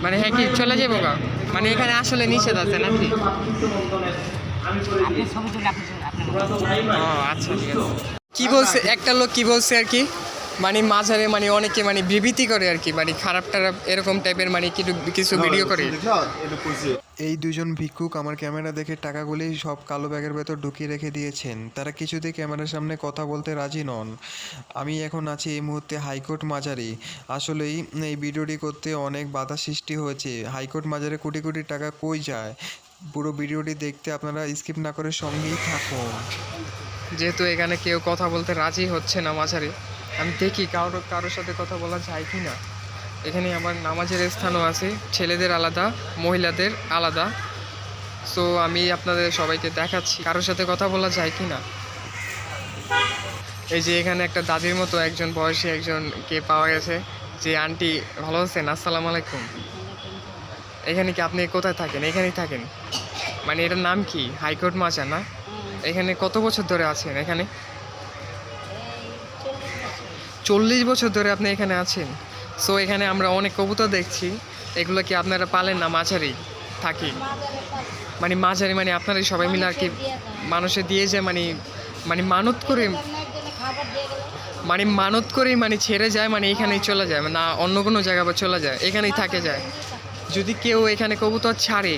মানে হ্যাঁ কি চলে যাবো গা? মানে এখানে আসলে নিষেধ আছে নাকি? ও আচ্ছা ঠিক আছে। কি বলছে একটা লোক কি বলছে আর কি, মানে মাঝারে মানে অনেকে মানে বিবৃতি করে আর কি, মানে খারাপ টারাপ এরকম টাইপের মানে কিছু ভিডিও করে। এই দুজন ভিক্ষুক আমার ক্যামেরা দেখে টাকাগুলি সব কালো ব্যাগের ভেতর ঢুকিয়ে রেখে দিয়েছেন। তারা কিছুতেই ক্যামেরার সামনে কথা বলতে রাজি নন। আমি এখন আছি এই মুহূর্তে হাইকোর্ট মাজারে। আসলেই এই ভিডিওটি করতে অনেক বাধা সৃষ্টি হয়েছে। হাইকোর্ট মাজারে কোটি কোটি টাকা কই যায়? পুরো ভিডিওটি দেখতে আপনারা স্কিপ না করে সঙ্গেই থাকুন। যেহেতু এখানে কেউ কথা বলতে রাজি হচ্ছে না মাঝারে, আমি দেখি কারোর সাথে কথা বলা যায় কি না। এখানে আমার নামাজের স্থানও আছে, ছেলেদের আলাদা মহিলাদের আলাদা। সো আমি আপনাদের সবাইকে দেখাচ্ছি কারোর সাথে কথা বলা যায় কি না। এই যে এখানে একটা দাদির মতো একজন বয়সী একজনকে পাওয়া গেছে। যে আন্টি ভালো আছেন? আসসালামু আলাইকুম। এখানে কি আপনি কোথায় থাকেন? এখানেই থাকেন? মানে এটার নাম কি? হাইকোর্ট মাজার না? এখানে কত বছর ধরে আছেন এখানে? 40 বছর ধরে আপনি এখানে আছেন। সো এখানে আমরা অনেক কবুতর দেখছি, এগুলো কি আপনারা পালেন না মাঝারি থাকি? মানে মাঝারি মানে আপনারাই সবাই মিলে আর কি মানুষে দিয়ে যায়, মানে মানে মানত করে, মানে মানত করেই মানে ছেড়ে যায়, মানে এখানেই চলে যায় না অন্য কোনো জায়গা বা চলে যায়, এখানেই থাকে যায়। যদি কেউ এখানে কবুতর ছাড়ে,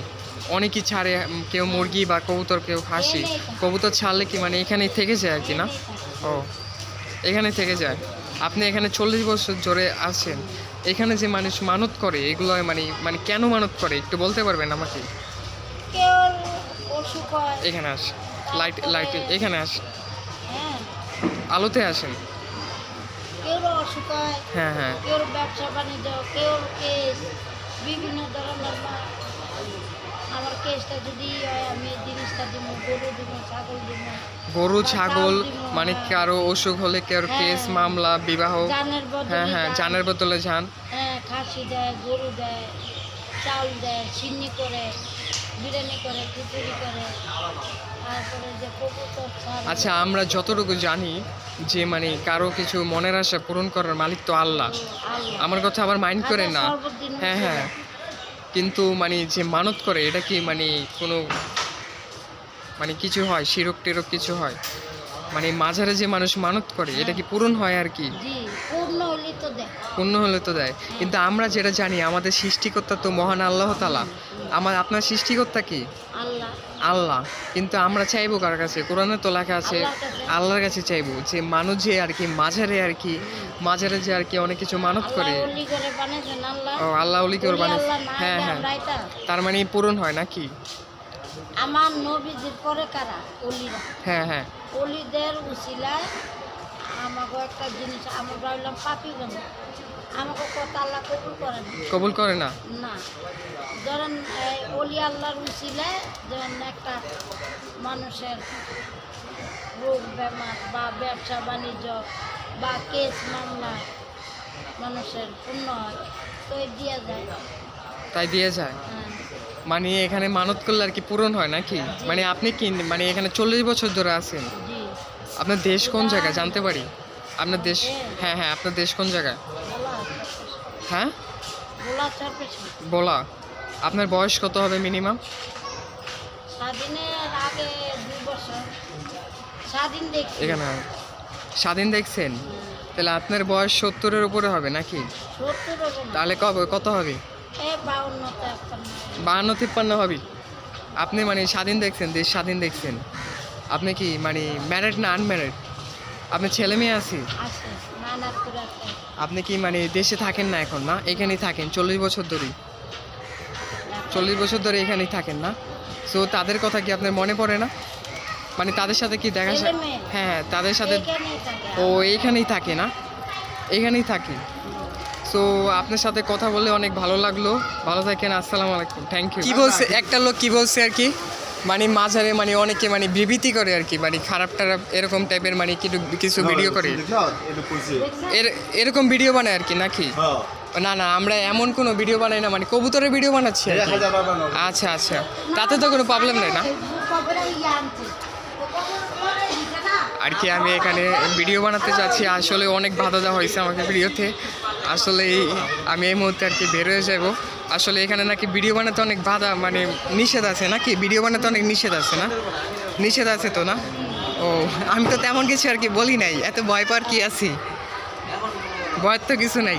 অনেকেই ছাড়ে, কেউ মুরগি বা কবুতর, কেউ হাসি, কবুতর ছাড়লে কি মানে এখানেই থেকে যায় আর কি না? ও এখানে থেকে যায়। আপনি এখানে 40 বছর ধরে আছেন, এখানে যে মানুষ মানত করে এগুলো মানে মানে কেন মানত করে একটু বলতে পারবেন আমাকে? এখানে আস, লাইট এখানে আস, আলোতে আসেন। কেউ অসুখ হয়, হ্যাঁ হ্যাঁ কেউ ব্যবসা বাণিজ্য, কেউ কেস, বিভিন্ন ধরনের আমার কেসটা যদি হয় আমি এই জিনিসটা দিব, গরু দিব, ছাগল দিব, গরু ছাগল মানে কারো অসুখ হলে কারো কেস মামলা বিবাহ, জানের বদলে হ্যাঁ হ্যাঁ জানের বদলে যান, খাসি দেয়, গরু দেয়, চাউল দেয়, সিন্নি করে, বিরিয়ানি করে, খিচুড়ি করে, তারপরে যে কবুতর ছাড়ে। আচ্ছা আমরা যতটুকু জানি যে মানে কারো কিছু মনের আশা পূরণ করার মালিক তো আল্লাহ। আমার কথা আবার মাইন্ড করে না। হ্যাঁ হ্যাঁ কিন্তু মানে যে মানত করে এটা কি মানে কোনো মানে কিছু হয়, শিরক টিরক কিছু হয়? মানে মাঝারে যে মানুষ মানত করে এটা কি পূরণ হয় আর কি? জি, পূর্ণ হলে তো দেয়। পূর্ণ হলে তো দেয়, কিন্তু আমরা যেটা জানি আমাদের সৃষ্টিকর্তা তো মহান আল্লাহ তাআলা। আপনার সৃষ্টিকর্তা কি? আল্লাহ। আল্লাহ। কিন্তু আমরা চাইবো কার কাছে? কোরআনে তো লেখা আছে আল্লাহর কাছে চাইবো, যে মানুষ যে আর কি মাঝারে আর কি, মাঝারে যে আর কি অনেক কিছু মানত করে। ও আল্লাহ ওলি করে বানিয়েছে, হ্যাঁ হ্যাঁ, তার মানে পূরণ হয় নাকি? আমার নবীজির পরে কারা? অলিরা। হ্যাঁ হ্যাঁ অলিদের উসিলায় আমাকে একটা জিনিস, আমরা হইলাম পাপি বান্ধব, আমাকে কথা আল্লাহ কবুল করে না। কবুল করে না? না, ধরেন অলি আল্লাহর উসিলায় যেমন একটা মানুষের রোগ বেমার বা ব্যবসা বাণিজ্য বা কেস মামলা মানুষের পূর্ণ হয়, তো দিয়ে যায়। তাই দিয়ে যায়? হ্যাঁ। মানে এখানে মানত করলে আর কি পূরণ হয় নাকি? মানে আপনি কি মানে এখানে 40 বছর ধরে আছেন? জি। আপনার দেশ কোন জায়গায় জানতে পারি? আপনার দেশ? হ্যাঁ হ্যাঁ আপনার দেশ কোন জায়গায়? হ্যাঁ বলা। আপনার বয়স কত হবে মিনিমাম? স্বাধীনের আগে 2 বছর স্বাধীন দেখছি। এখানে স্বাধীন দেখছেন? তাহলে আপনার বয়স 70-এর উপরে হবে নাকি? 70 হবে না। তাহলে কত হবে? 52-53 হবে। আপনি মানে স্বাধীন দেখছেন, দেশ স্বাধীন দেখছেন। আপনি কি মানে ম্যারিড না আনম্যারিড? আপনার ছেলে মেয়ে আছে? আছে, নানা করে আছে। আপনি কি মানে দেশে থাকেন না এখন? না এখানেই থাকেন 40 বছর ধরে? 40 বছর ধরে এখানেই থাকেন না? সো তাদের কথা কি আপনার মনে পড়ে না? মানে তাদের সাথে কি দেখা? হ্যাঁ হ্যাঁ তাদের সাথে। ও এইখানেই থাকে না? এখানেই থাকে। সো আপনার সাথে কথা বলে অনেক ভালো লাগলো। ভালো থাকেন, আসসালামু আলাইকুম, থ্যাংক ইউ। কি বলছে একটা লোক কি বলছে আর কি, মানে মাঝারে মানে অনেকে মানে বিবৃতি করে আর কি, মানে খারাপ টারাপ এরকম টাইপের মানে কিছু ভিডিও করে, এরকম ভিডিও বানায় আর কি নাকি? না না আমরা এমন কোনো ভিডিও বানাই না, মানে কবুতরের ভিডিও বানাচ্ছি আর কি। আচ্ছা আচ্ছা, তাতে তো কোনো প্রবলেম নেই না আর কি। আমি এখানে ভিডিও বানাতে চাচ্ছি, আসলে অনেক বাধা দেওয়া হয়েছে আমাকে ভিডিওতে। আসলে আমি এই মুহূর্তে আর কি বের হয়ে যাব। আসলে এখানে নাকি ভিডিও বানাতে অনেক বাধা, মানে নিষেধ আছে নাকি? ভিডিও বানাতে অনেক নিষেধ আছে না? নিষেধ আছে তো না? ও, আমি তো তেমন কিছু আর কি বলি নাই, এত ভয় পাওয়ার কি আছি? ভয়ের তো কিছু নাই।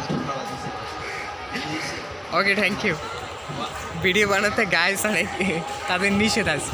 ওকে, থ্যাংক ইউ। ভিডিও বানাতে গাইস অনেক তাদের নিষেধ আছে।